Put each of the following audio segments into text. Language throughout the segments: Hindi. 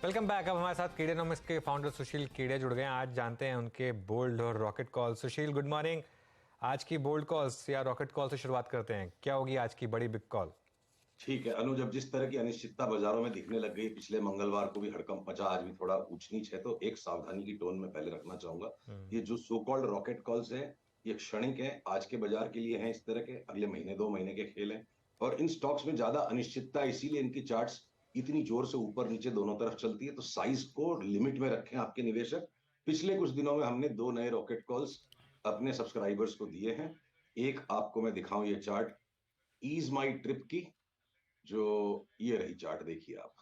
Welcome back. अब हमारे साथ कीडेनोमिक्स के फाउंडर सुशील कीड़े जुड़ गए हैं। आज जानते हैं उनके बोल्ड और रॉकेट कॉल। सुशील, गुड मॉर्निंग। आज की बोल्ड कॉल्स या रॉकेट कॉल से शुरुआत करते हैं। क्या होगी आज की बड़ी बिग कॉल? ठीक है अनुज, अब जिस तरह की अनिश्चितता बाजारों में दिखने लग गई, पिछले मंगलवार को भी हड़कंप मचा, आज भी थोड़ा ऊंच नीच है, तो एक सावधानी की टोन में पहले रखना चाहूंगा। ये जो सो कॉल्ड रॉकेट कॉल्स हैं, ये क्षणिक हैं, आज के बाजार के लिए हैं, इस तरह के अगले महीने 2 महीने के खेल हैं। और इन स्टॉक्स में ज्यादा अनिश्चितता, इसीलिए इनकी चार्ट्स इतनी जोर से ऊपर नीचे दोनों तरफ चलती है। तो साइज को लिमिट में रखें आपके निवेशक। पिछले कुछ दिनों में हमने 2 नए रॉकेट कॉल्स अपने सब्सक्राइबर्स को दिए हैं। एक आपको मैं दिखाऊं, ये चार्ट ईज माई ट्रिप की, जो ये रही चार्ट, देखिए आप।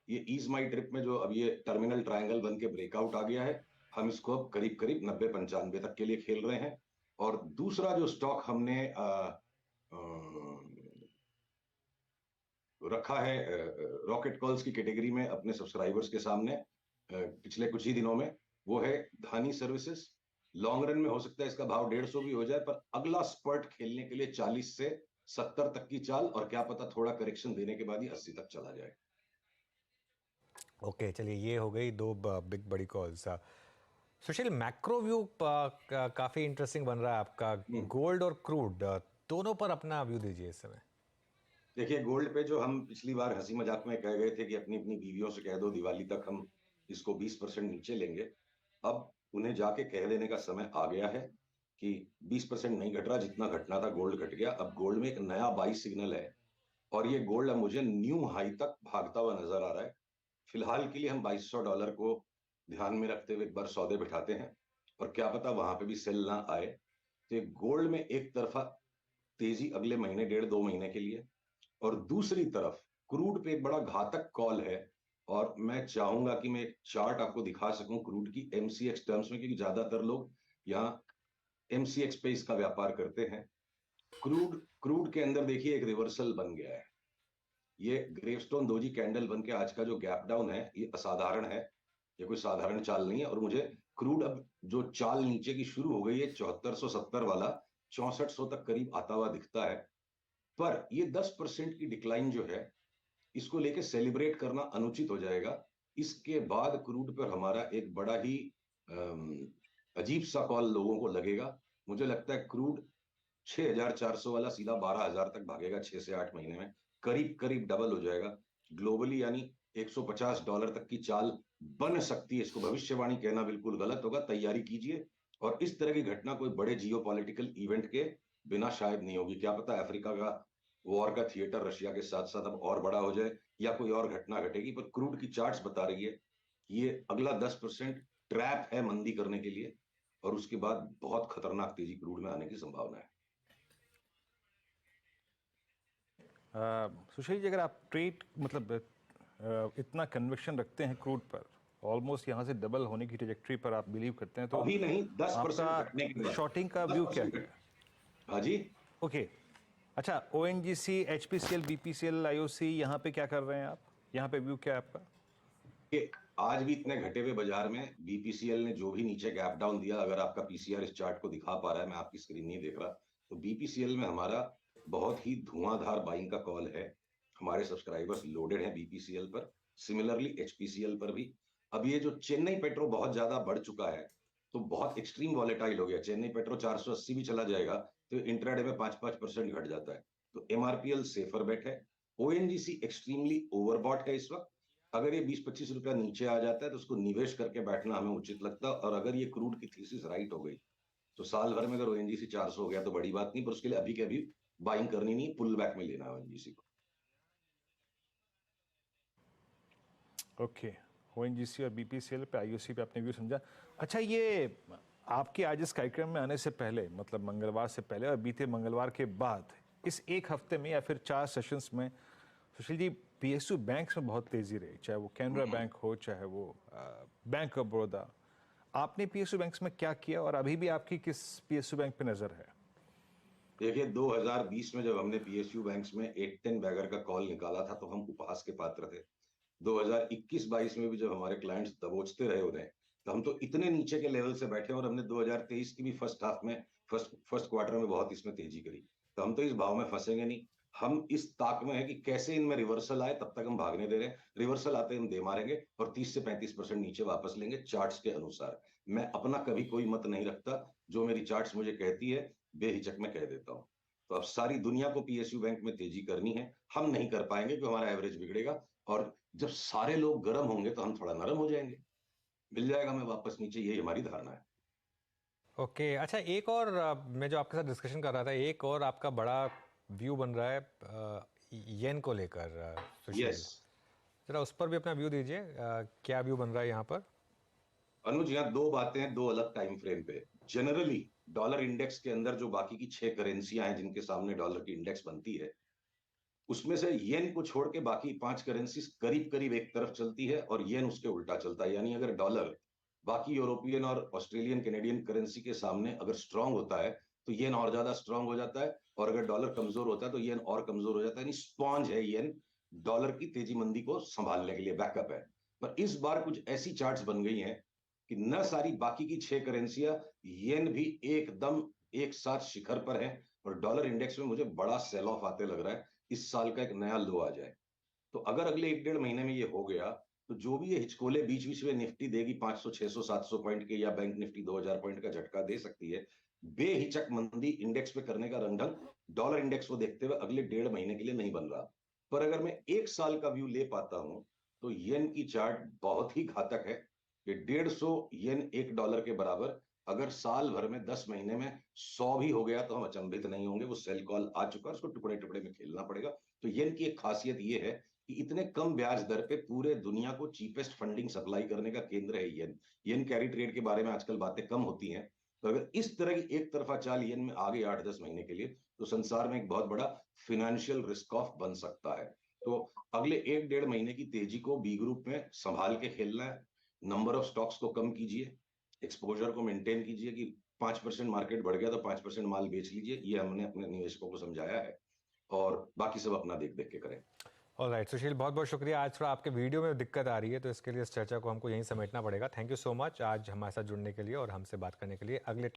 ये ईज माई ट्रिप में जो अब ये टर्मिनल ट्रायंगल बन के ब्रेकआउट आ गया है, हम इसको अब करीब करीब 90-95 तक के लिए खेल रहे हैं। और दूसरा जो स्टॉक हमने रखा है रॉकेट कॉल्स की कैटेगरी में अपने सब्सक्राइबर्स के सामने पिछले कुछ ही दिनों में, वो है धानी सर्विसेज। लॉन्ग रन में हो सकता है इसका भाव 150 भी हो जाए, पर अगला स्पर्ट खेलने के लिए 40 से 70 तक की चाल, और क्या पता थोड़ा करेक्शन देने के बाद ही 80 तक चला जाए। ओके, चलिए, ये हो गई दो बिग बड़ी कॉल्स। सुशील, मैक्रो व्यू काफी इंटरेस्टिंग बन रहा है आपका। गोल्ड और क्रूड दोनों पर अपना व्यू दीजिए इस समय। देखिए, गोल्ड पे जो हम पिछली बार हंसी मजाक में कह गए थे कि अपनी अपनी बीवियों से कह दो दिवाली तक हम इसको 20% नीचे लेंगे, अब उन्हें जाके कह देने का समय आ गया है कि 20% नहीं घट रहा, जितना घटना था गोल्ड घट गया। अब गोल्ड में एक नया बाई सिग्नल है, और ये गोल्ड अब मुझे न्यू हाई तक भागता हुआ नजर आ रहा है। फिलहाल के लिए हम $2200 को ध्यान में रखते हुए एक बार सौदे बिठाते हैं, और क्या पता वहां पे भी सेल ना आए। तो गोल्ड में एक तरफा तेजी अगले महीने, 1.5-2 महीने के लिए, और दूसरी तरफ क्रूड पे एक बड़ा घातक कॉल है। और मैं चाहूंगा कि मैं एक चार्ट आपको दिखा सकूं क्रूड की एमसीएक्स टर्म्स में, क्योंकि ज्यादातर लोग यहाँ एमसीएक्स पे इसका व्यापार करते हैं। क्रूड क्रूड के अंदर देखिए एक रिवर्सल बन गया है। ये ग्रेवस्टोन दोजी कैंडल बन के आज का जो गैप डाउन है, ये असाधारण है, ये कोई साधारण चाल नहीं है। और मुझे क्रूड अब जो चाल नीचे की शुरू हो गई है 7470 वाला, 6400 तक करीब आता हुआ दिखता है। पर ये 10% की डिक्लाइन जो है, इसको लेके सेलिब्रेट करना अनुचित हो जाएगा। इसके बाद क्रूड पर हमारा एक बड़ा ही अजीब सा कॉल लोगों को लगेगा। मुझे लगता है क्रूड 6400 वाला सीधा 12000 तक भागेगा 6 से 8 महीने में, करीब करीब डबल हो जाएगा ग्लोबली, यानी $150 तक की चाल बन सकती है। इसको भविष्यवाणी कहना बिल्कुल गलत होगा, तैयारी कीजिए। और इस तरह की घटना कोई बड़े जियोपॉलिटिकल इवेंट के बिना शायद नहीं होगी। क्या पता अफ्रीका का वॉर का थिएटर रशिया के साथ साथ अब और बड़ा हो जाए, या कोई और घटना घटेगी। पर क्रूड की चार्ट्स बता रही है कि ये अगला 10% ट्रैप है मंदी करने के लिए, और उसके बाद बहुत खतरनाक तेजी क्रूड में आने की संभावना है। सुशील जी, अगर आप ट्रेड मतलब इतना कन्विक्शन रखते हैं क्रूड पर, ऑलमोस्ट यहाँ से डबल होने की ट्रेजेक्ट्री पर आप बिलीव करते हैं, तो अभी नहीं, 10% घटने के आपका बाद। शॉर्टिंग का व्यू क्या 10% है? हाँ जी। ओके, अच्छा, ओएनजीसी, एचपीसीएल, बीपीसीएल, आईओसी, यहाँ पे क्या कर रहे हैं आप? यहाँ पे व्यू क्या है आपका? कि आज भी इतने घटे हुए बाजार में बीपीसीएल ने जो भी नीचे गैप डाउन दिया, अगर आपका पीसीआर इस चार्ट को दिखा पा रहा है, मैं आपकी स्क्रीन नहीं देख रहा, तो बीपीसीएल में हमारा बहुत ही धुआंधार बाइंग का कॉल है। हमारे सब्सक्राइबर्स लोडेड हैं बीपीसीएल पर, सिमिलरली एचपीसीएल पर भी। अब ये जो चेन्नई पेट्रो बहुत ज्यादा बढ़ चुका है, तो बहुत एक्सट्रीम वॉलेटाइल हो गया। चेन्नई पेट्रो 480 भी चला जाएगा तो इंट्राडे में 5-5% घट जाता है। तो एमआरपीएल सेफर बेट है। ओएनजीसी एक्सट्रीमली ओवरबॉट है इस वक्त। अगर ये 20-25 रुपया नीचे आ जाता है तो उसको निवेश करके बैठना हमें उचित लगता है। और अगर ये क्रूड की थीसिस राइट हो गई, तो साल भर में अगर ओएनजीसी 400 हो गया तो बड़ी बात नहीं, पर उसके लिए अभी के अभी बाइंग करनी नहीं, पुल बैक में लेना है ओएनजीसी को। ओके, ओएनजीसी और बीपीसीएल पे, आईओसी पे आपने व्यू समझा। अच्छा, ये आपके आज इस कार्यक्रम में आने से पहले, मतलब मंगलवार से पहले और बीते मंगलवार के बाद, इस एक हफ्ते में या फिर 4 सेशंस में, सुशील जी, पीएसयू बैंक्स में बहुत तेजी रही, चाहे वो कैनरा बैंक हो, चाहे वो बैंक ऑफ बड़ौदा। आपने पीएसयू बैंक्स में क्या किया, और अभी भी आपकी किस पीएसयू बैंक पे नजर है? देखिए, 2020 में जब हमने पीएसयू बैंक्स में 8-10 बैगर का कॉल निकाला था, तो हम उपहास के पात्र थे। 2021-22 में भी जब हमारे क्लाइंट्स दबोचते रहे उन्हें, तो हम तो इतने नीचे के लेवल से बैठे, और हमने 2023 की भी फर्स्ट हाफ में, फर्स्ट क्वार्टर में बहुत इसमें तेजी करी। तो हम तो इस भाव में फंसेंगे नहीं। हम इस ताक में है कि कैसे इनमें रिवर्सल आए, तब तक हम भागने दे रहे हैं। रिवर्सल आते हम दे मारेंगे और 30 से 35% नीचे वापस लेंगे चार्ट्स के अनुसार। मैं अपना कभी कोई मत नहीं रखता, जो मेरी चार्ट्स मुझे कहती है बेहिचक में कह देता हूं। तो अब सारी दुनिया को पीएसयू बैंक में तेजी करनी है, हम नहीं कर पाएंगे क्योंकि हमारा एवरेज बिगड़ेगा। और जब सारे लोग गर्म होंगे तो हम थोड़ा नरम हो जाएंगे, मिल जाएगा हमें वापस नीचे, यही हमारी धारणा है। ओके अच्छा, एक और मैं जो आपके साथ डिस्कशन कर रहा था, एक और आपका बड़ा व्यू बन रहा है येन को लेकर, यस सुशील जरा उस पर भी अपना व्यू दीजिए। क्या व्यू बन रहा है यहाँ पर? अनुज, यहाँ दो बातें हैं दो अलग टाइम फ्रेम पे। जनरली डॉलर इंडेक्स के अंदर जो बाकी की 6 करेंसियां हैं जिनके सामने डॉलर की इंडेक्स बनती है, उसमें से येन को छोड़ के बाकी 5 करेंसीज करीब करीब एक तरफ चलती है और येन उसके उल्टा चलता है। यानी अगर डॉलर बाकी यूरोपियन और ऑस्ट्रेलियन कैनेडियन करेंसी के सामने अगर स्ट्रांग होता है तो येन और ज्यादा स्ट्रांग हो जाता है, और अगर डॉलर कमजोर होता है तो येन और कमजोर हो जाता है। यानी स्पॉन्ज है येन, डॉलर की तेजी मंदी को संभालने के लिए बैकअप है। पर इस बार कुछ ऐसी चार्ट्स बन गई हैं कि न सारी बाकी की 6 करेंसियां, येन भी एकदम एक साथ शिखर पर है, और डॉलर इंडेक्स में मुझे बड़ा सेल ऑफ आते लग रहा है। इस साल का एक नया लो आ जाए तो अगर अगले 1 डेढ़ महीने में ये हो गया तो जो भी ये हिचकोले बीच बीच में निफ्टी देगी 500 600 700 पॉइंट के, या बैंक निफ्टी 2000 पॉइंट का झटका दे सकती है, बेहिचक मंदी इंडेक्स पे करने का रंग ढंग डॉलर इंडेक्स को देखते हुए अगले 1.5 महीने के लिए नहीं बन रहा। पर अगर मैं 1 साल का व्यू ले पाता हूं तो येन की चार्ट बहुत ही घातक है कि 150 येन $1 के बराबर अगर साल भर में 10 महीने में 100 भी हो गया तो हम अचंभित नहीं होंगे। वो सेल कॉल आ चुका है, उसको टुकड़े टुकड़े में खेलना पड़ेगा। तो येन की एक खासियत ये है कि इतने कम ब्याज दर पे पूरे दुनिया को चीपेस्ट फंडिंग सप्लाई करने का केंद्र है येन। येन कैरी ट्रेड के बारे में आजकल बातें कम होती हैं, तो अगर इस तरह की एक तरफा चाल येन में आ गई 8-10 महीने के लिए तो संसार में एक बहुत बड़ा फिनेंशियल रिस्क ऑफ बन सकता है। तो अगले 1 डेढ़ महीने की तेजी को बी ग्रुप में संभाल के खेलना है। नंबर ऑफ स्टॉक्स को कम कीजिए, एक्सपोजर को मेंटेन कीजिए कि 5% मार्केट बढ़ गया तो 5% माल बेच लीजिए, ये हमने अपने निवेशकों को समझाया है। और बाकी सब अपना देख देख के करें। ऑलराइट सुशील, बहुत बहुत शुक्रिया। आज थोड़ा आपके वीडियो में दिक्कत आ रही है तो इसके लिए इस चर्चा को हमको यहीं समेटना पड़ेगा। थैंक यू सो मच आज हमारे साथ जुड़ने के लिए और हमसे बात करने के लिए। अगले